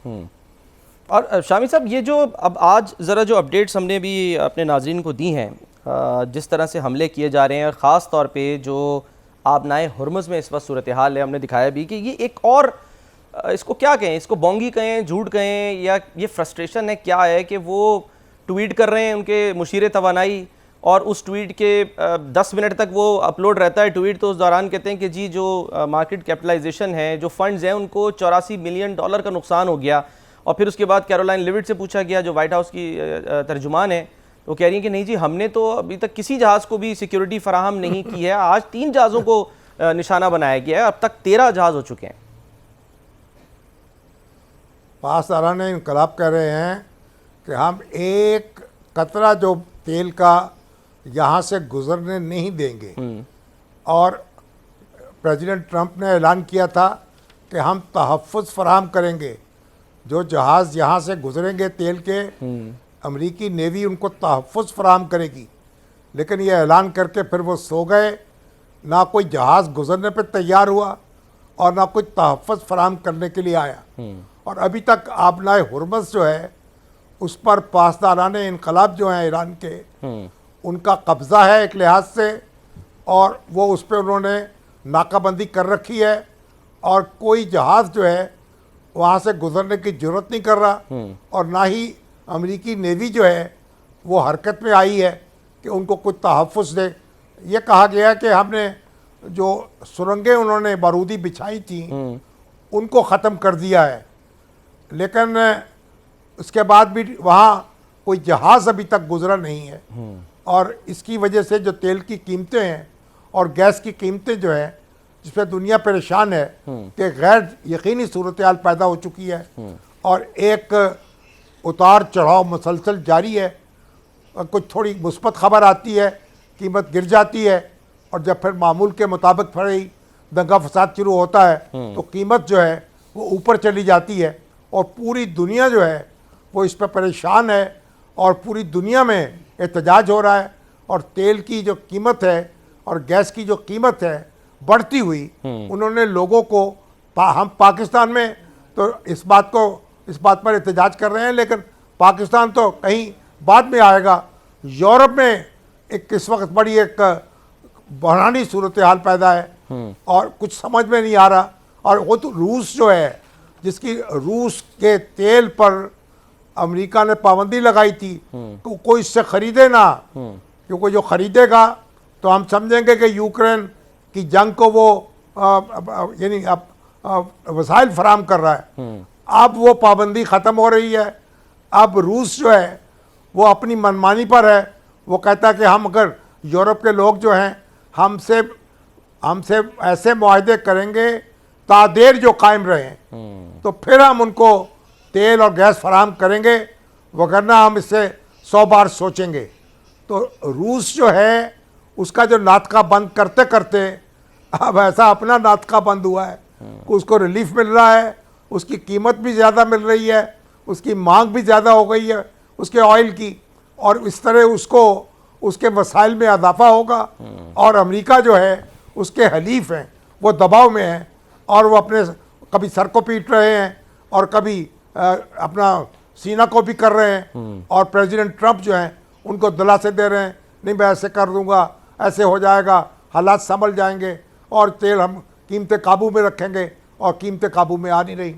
और शामी साहब, ये जो अब आज ज़रा जो अपडेट्स हमने भी अपने नाज़रीन को दी हैं, जिस तरह से हमले किए जा रहे हैं, और ख़ास तौर पे जो आबनाए हुर्मुज़ में इस वक्त सूरत हाल है, हमने दिखाया भी कि ये एक और इसको क्या कहें, इसको बोंगी कहें, झूठ कहें, या ये फ्रस्ट्रेशन है, क्या है कि वो ट्वीट कर रहे हैं उनके मुशीर तवानाई, और उस ट्वीट के 10 मिनट तक वो अपलोड रहता है ट्वीट, तो उस दौरान कहते हैं कि जी जो मार्केट कैपिटलाइजेशन है, जो फंड्स हैं, उनको $84 मिलियन का नुकसान हो गया। और फिर उसके बाद कैरोलाइन लिविट से पूछा गया, जो वाइट हाउस की तर्जुमान है, वो कह रही हैं कि नहीं जी, हमने तो अभी तक किसी जहाज़ को भी सिक्योरिटी फराहम नहीं की है। आज 3 जहाज़ों को निशाना बनाया गया है, अब तक 13 जहाज़ हो चुके हैं। पासदारान इनकलाब कह रहे हैं कि हम एक कतरा जो तेल का यहाँ से गुजरने नहीं देंगे। और प्रेसिडेंट ट्रंप ने ऐलान किया था कि हम तहफ़्फ़ुज़ फराहम करेंगे, जो जहाज़ यहाँ से गुजरेंगे तेल के, अमरीकी नेवी उनको तहफ़्फ़ुज़ फराहम करेगी। लेकिन ये ऐलान करके फिर वो सो गए, ना कोई जहाज़ गुजरने पर तैयार हुआ और ना कोई तहफ़्फ़ुज़ फराहम करने के लिए आया। और अभी तक आबनाए हुर्मुज़ जो है उस पर पासदारान इनकलाब जो हैं ईरान के, उनका कब्ज़ा है एक लिहाज से, और वो उस पर उन्होंने नाकाबंदी कर रखी है, और कोई जहाज़ जो है वहाँ से गुजरने की ज़रूरत नहीं कर रहा, और ना ही अमेरिकी नेवी जो है वो हरकत में आई है कि उनको कुछ तहफ़्फ़ुज़ दे। ये कहा गया कि हमने जो सुरंगें उन्होंने बारूदी बिछाई थी उनको ख़त्म कर दिया है, लेकिन उसके बाद भी वहाँ कोई जहाज़ अभी तक गुजरा नहीं है। और इसकी वजह से जो तेल की कीमतें हैं और गैस की कीमतें जो हैं, जिस पर दुनिया परेशान है कि गैर यकीनी सूरत हाल पैदा हो चुकी है, और एक उतार चढ़ाव मुसलसल जारी है। और कुछ थोड़ी मुस्बत खबर आती है, कीमत गिर जाती है, और जब फिर मामूल के मुताबिक फिर ही दंगा फसाद शुरू होता है तो कीमत जो है वो ऊपर चली जाती है। और पूरी दुनिया जो है वो इस पर परेशान है, और पूरी दुनिया में एहतजाज हो रहा है। और तेल की जो कीमत है और गैस की जो कीमत है बढ़ती हुई, उन्होंने लोगों को हम पाकिस्तान में तो इस बात पर एहतजाज कर रहे हैं, लेकिन पाकिस्तान तो कहीं बाद में आएगा। यूरोप में एक इस वक्त बड़ी एक बहरानी सूरत हाल पैदा है और कुछ समझ में नहीं आ रहा। और वो तो रूस जो है, जिसकी रूस के तेल पर अमेरिका ने पाबंदी लगाई थी तो कोई इससे ख़रीदे ना, क्योंकि जो ख़रीदेगा तो हम समझेंगे कि यूक्रेन की जंग को वो यानी अब वसाइल फराम कर रहा है। अब वो पाबंदी ख़त्म हो रही है। अब रूस जो है वो अपनी मनमानी पर है। वो कहता है कि हम अगर यूरोप के लोग जो हैं हमसे ऐसे मुआहदे करेंगे तादेर जो कायम रहें, तो फिर हम उनको तेल और गैस फराहम करेंगे, वगरना हम इससे 100 बार सोचेंगे। तो रूस जो है उसका जो नाटका बंद करते करते अब ऐसा अपना नाटका बंद हुआ है कि उसको रिलीफ मिल रहा है, उसकी कीमत भी ज़्यादा मिल रही है, उसकी मांग भी ज़्यादा हो गई है उसके ऑयल की, और इस तरह उसको उसके वसाइल में इजाफा होगा। और अमेरिका जो है उसके हलीफ हैं, वो दबाव में हैं, और वो अपने कभी सर को पीट रहे हैं और कभी अपना सीना को भी कर रहे हैं। और प्रेसिडेंट ट्रंप जो हैं उनको दिलासे दे रहे हैं, नहीं मैं ऐसे कर दूंगा, ऐसे हो जाएगा, हालात संभल जाएंगे और तेल हम कीमतें काबू में रखेंगे, और कीमतें काबू में आ नहीं रही।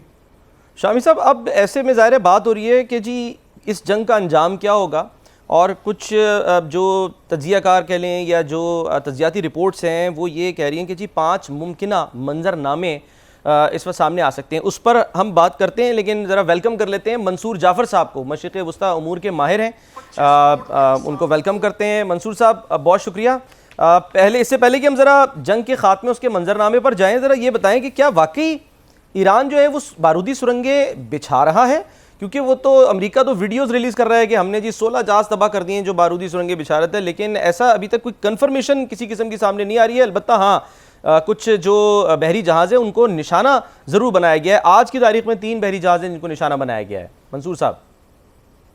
शामी साहब, अब ऐसे में ज़ाहिर बात हो रही है कि जी इस जंग का अंजाम क्या होगा, और कुछ जो तज्ज़ियाकार कह लें या जो तज्ज़ियाती रिपोर्ट्स हैं वो ये कह रही हैं कि जी 5 मुमकिना मंजरनामे इस वक्त सामने आ सकते हैं। उस पर हम बात करते हैं, लेकिन ज़रा वेलकम कर लेते हैं मंसूर जाफ़र साहब को, मशरिक़ वस्ता उमूर के माहिर हैं, उनको वेलकम करते हैं। मंसूर साहब, बहुत शुक्रिया। इससे पहले कि हम ज़रा जंग के ख़ात्मे उसके मंजरनामे पर जाएँ, ज़रा ये बताएँ कि क्या वाकई ईरान जो है वो बारूदी सुरंगें बिछा रहा है? क्योंकि वो तो अमेरिका तो वीडियोस रिलीज़ कर रहा है कि हमने जी 16 जहाज़ तबाह कर दिए हैं जो बारूदी सुरंगें बिछा रहे थे, लेकिन ऐसा अभी तक कोई कन्फर्मेशन किसी किस्म की सामने नहीं आ रही है। अलबत्ता हाँ, कुछ जो बहरी जहाज़ है उनको निशाना ज़रूर बनाया गया है। आज की तारीख में 3 बहरी जहाज़ हैं जिनको निशाना बनाया गया है। मंसूर साहब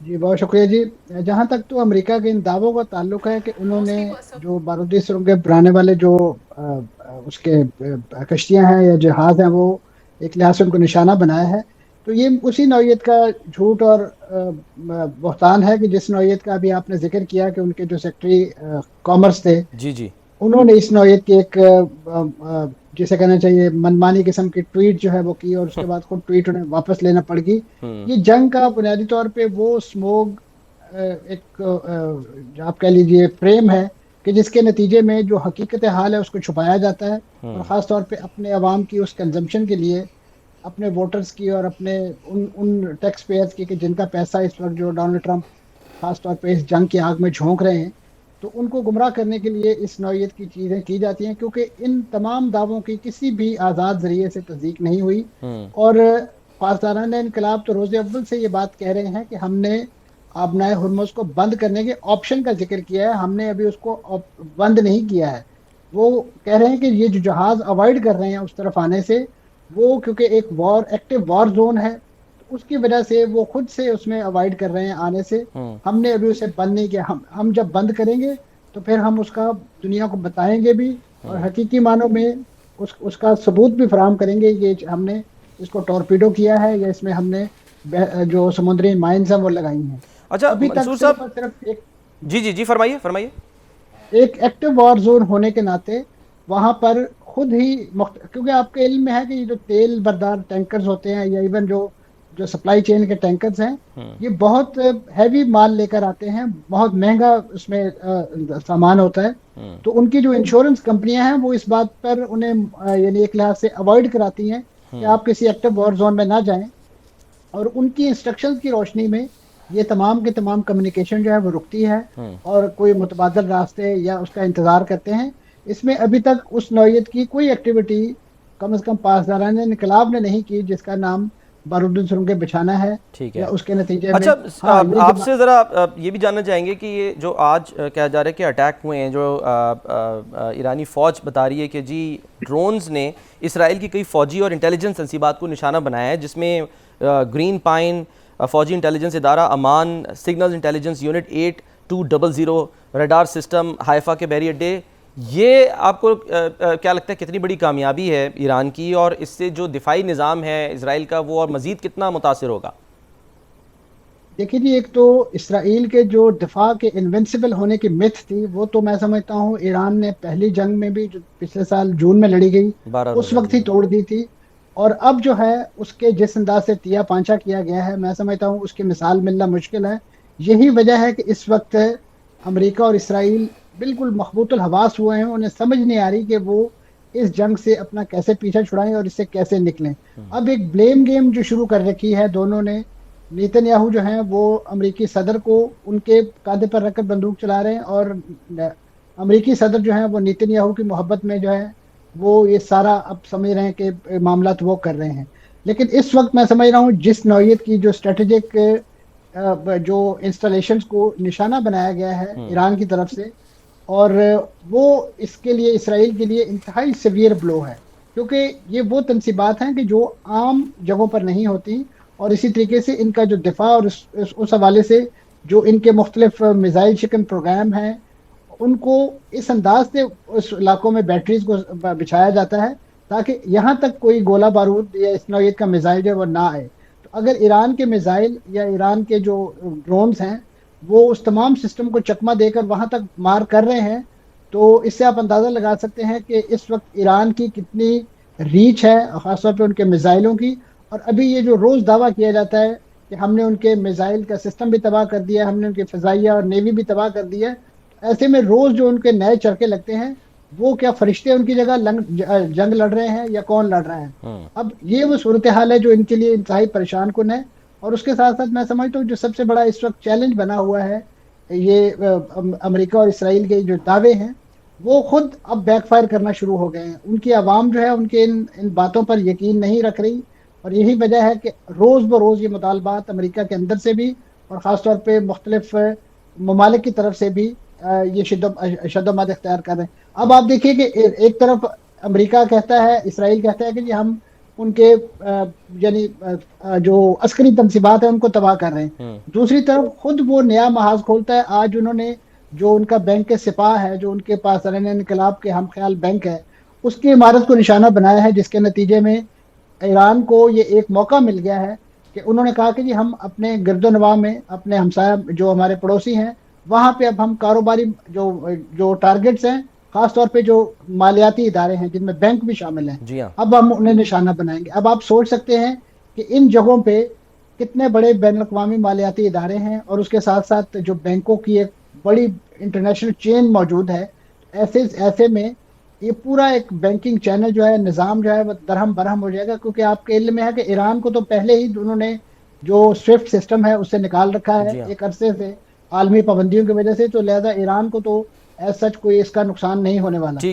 जी, बहुत शुक्रिया जी। जहाँ तक तो अमेरिका के इन दावों का ताल्लुक है कि उन्होंने जो बारूदी सुरंगें बनाने वाले जो उसके कश्तियाँ हैं या जहाज़ हैं, वो एक लिहाज से उनको निशाना बनाया है। तो ये उसी नौइयत का झूठ और बहतान है कि जिस नौइयत का अभी आपने जिक्र किया कि उनके जो सेक्रेटरी कॉमर्स थे, जी जी। उन्होंने इस नौइयत की एक जिसे कहना चाहिए मनमानी किस्म की ट्वीट जो है वो की, और उसके बाद खुद ट्वीट उन्हें वापस लेना पड़ गई। ये जंग का बुनियादी तौर पे वो स्मोक एक आप कह लीजिए फ्रेम है कि जिसके नतीजे में जो हकीकत हाल है उसको छुपाया जाता है, और ख़ास तौर पे अपने अवाम की उस कंजम्पशन के लिए, अपने वोटर्स की और अपने उन टैक्स पेयर्स की कि जिनका पैसा इस वक्त जो डोनाल्ड ट्रंप खास तौर पे इस जंग की आग में झोंक रहे हैं, तो उनको गुमराह करने के लिए इस नौइयत की चीज़ें की जाती हैं, क्योंकि इन तमाम दावों की किसी भी आज़ाद जरिए से तस्दीक नहीं हुई। और पारसारान इनकलाब तो रोज़ अव्वल से ये बात कह रहे हैं कि हमने आबनाए हुर्मुज़ को बंद करने के ऑप्शन का जिक्र किया है, हमने अभी उसको बंद नहीं किया है। वो कह रहे हैं कि ये जो जहाज़ अवॉइड कर रहे हैं उस तरफ आने से, वो क्योंकि एक एक्टिव वॉर जोन है, तो उसकी वजह से वो खुद से उसमें अवॉइड कर रहे हैं आने से। हमने अभी उसे बंद नहीं किया। हम जब बंद करेंगे तो फिर हम उसका दुनिया को बताएंगे भी, और हकीकी मानों में उसका सबूत भी फराहम करेंगे कि हमने इसको टॉर्पीडो किया है या इसमें हमने जो समुद्री माइंस हैं वो लगाई हैं। अच्छा अभी तक मंसूर सिर्फ साहब, और सिर्फ एक जी जी जी, फरमाइए फरमाइए। एक एक्टिव वॉर जोन होने के नाते वहां पर खुद ही क्योंकि आपके इल्म में है कि ये जो तेल बरदार टैंकर्स होते हैं या इवन जो जो सप्लाई चेन के टैंकर्स हैं, ये बहुत हैवी माल लेकर आते हैं, बहुत महंगा उसमें सामान होता है। तो उनकी जो इंश्योरेंस कंपनियां हैं वो इस बात पर उन्हें यानी एक लिहाज से अवॉइड कराती हैं कि आप किसी एक्टिव वॉर जोन में ना जाएं, और उनकी इंस्ट्रक्शंस की रोशनी में ये तमाम के तमाम कम्युनिकेशन जो है वो रुकती है, और कोई मुतबादल रास्ते या उसका इंतज़ार करते हैं। इसमें अभी तक उस नौइयत की कोई एक्टिविटी कम से कम पासदारान इनकलाब ने नहीं की जिसका नाम बारूदी सुरंगें बिछाना है, ठीक या है। उसके नतीजे में। अच्छा, हाँ, ये आपसे ज़रा ये भी जानना चाहेंगे कि ये जो आज कहा जा रहा है कि अटैक हुए हैं, जो ईरानी फ़ौज बता रही है कि जी ड्रोन्स ने इसराइल की कई फ़ौजी और इंटेलिजेंस तंसीबात को निशाना बनाया है, जिसमें ग्रीन पाइन फ़ौजी इंटेलिजेंस इदारा, Aman signal intelligence unit 8200 radar system, Haifa के बहरी अड्डे। ये आपको क्या लगता है कितनी बड़ी कामयाबी है ईरान की, और इससे जो दिफाई निज़ाम है इसराइल का वो और मज़ीद कितना मुतासिर होगा? देखिए जी, एक तो इसराइल के जो दिफा के इनविंसिबल होने की मिथ थी, वो तो मैं समझता हूँ ईरान ने पहली जंग में भी जो पिछले साल जून में लड़ी गई 12 उस वक्त ही तोड़ दी थी। और अब जो है उसके जिस अंदाज से तिया पांचा किया गया है, मैं समझता हूँ उसकी मिसाल मिलना मुश्किल है। यही वजह है कि इस वक्त अमेरिका और इसराइल बिल्कुल मखबूतुल हवास हुए हैं, उन्हें समझ नहीं आ रही कि वो इस जंग से अपना कैसे पीछा छुड़ाएं और इससे कैसे निकलें। अब एक ब्लेम गेम जो शुरू कर रखी है दोनों ने, नेतन्याहू जो हैं वो अमेरिकी सदर को उनके कांधे पर रखकर बंदूक चला रहे हैं, और अमेरिकी सदर जो हैं वो नेतन्याहू की मोहब्बत में जो है वो ये सारा अब समझ रहे हैं कि मामला वो कर रहे हैं। लेकिन इस वक्त मैं समझ रहा हूँ जिस नौइयत की जो स्ट्रेटेजिक जो इंस्टॉलेशंस को निशाना बनाया गया है ईरान की तरफ से, और वो इसके लिए इसराइल के लिए इंतहाई सीवियर ब्लो है, क्योंकि ये वो तनसीबात हैं कि जो आम जगहों पर नहीं होती, और इसी तरीके से इनका जो दिफा और उस हवाले से जो इनके मुख्तलिफ मिसाइल शिकन प्रोग्राम हैं, उनको इस अंदाज से उस इलाकों में बैटरीज को बिछाया जाता है ताकि यहाँ तक कोई गोला बारूद या इस नौइयत का मिसाइल जो है वो ना आए। तो अगर ईरान के मिसाइल या ईरान के जो ड्रोन्स हैं वो उस तमाम सिस्टम को चकमा देकर वहाँ तक मार कर रहे हैं, तो इससे आप अंदाज़ा लगा सकते हैं कि इस वक्त ईरान की कितनी रीच है, ख़ासतौर पर उनके मिसाइलों की। और अभी ये जो रोज़ दावा किया जाता है कि हमने उनके मिसाइल का सिस्टम भी तबाह कर दिया, हमने उनके फ़ज़ाइया और नेवी भी तबाह कर दिया है, ऐसे में रोज़ जो उनके नए चरखे लगते हैं, वो क्या फरिश्ते उनकी जगह जंग लड़ रहे हैं या कौन लड़ रहा है? अब ये वो सूरत हाल है जो इनके लिए इंतहाई परेशान कुन है। और उसके साथ साथ मैं समझता हूँ जो सबसे बड़ा इस वक्त चैलेंज बना हुआ है, ये अमेरिका और इसराइल के जो दावे हैं वो खुद अब बैकफायर करना शुरू हो गए हैं। उनकी आवाम जो है उनके इन बातों पर यकीन नहीं रख रही, और यही वजह है कि रोज़ बरोज़ ये मुतालबात अमेरिका के अंदर से भी और ख़ासतौर पर मुख्तलिफ ममालिक की तरफ से भी ये शद्दोमत इख्तियार कर रहे हैं। अब आप देखिए कि एक तरफ अमेरिका कहता है, इसराइल कहता है कि जी हम उनके यानी जो अस्करी तनसीबात है उनको तबाह कर रहे हैं, दूसरी तरफ खुद वो नया महाज खोलता है। आज उन्होंने जो उनका बैंक के सिपाह है, जो उनके पास इनकलाब के हम ख्याल बैंक है, उसकी इमारत को निशाना बनाया है, जिसके नतीजे में ईरान को ये एक मौका मिल गया है कि उन्होंने कहा कि जी हम अपने गिरदोनवाह में अपने हमसाया जो हमारे पड़ोसी हैं वहां पे अब हम कारोबारी जो टारगेट्स हैं, खासतौर पे जो मालियाती इदारे हैं जिनमें बैंक भी शामिल हैं, जी हाँ। अब हम उन्हें निशाना बनाएंगे। अब आप सोच सकते हैं कि इन जगहों पे कितने बड़े बैन अवी मालियाती इदारे हैं और उसके साथ साथ जो बैंकों की एक बड़ी इंटरनेशनल चेन मौजूद है। ऐसे ऐसे में ये पूरा एक बैंकिंग चैनल जो है, निज़ाम जो है वो दरहम बरहम हो जाएगा, क्योंकि आपके इल्म में है कि ईरान को तो पहले ही उन्होंने जो स्विफ्ट सिस्टम है उससे निकाल रखा है जी हाँ। एक अरसे से आलमी पाबंदियों की वजह से, तो लिहाजा ईरान को तो एज सच कोई इसका नुकसान नहीं होने वाला। ठीक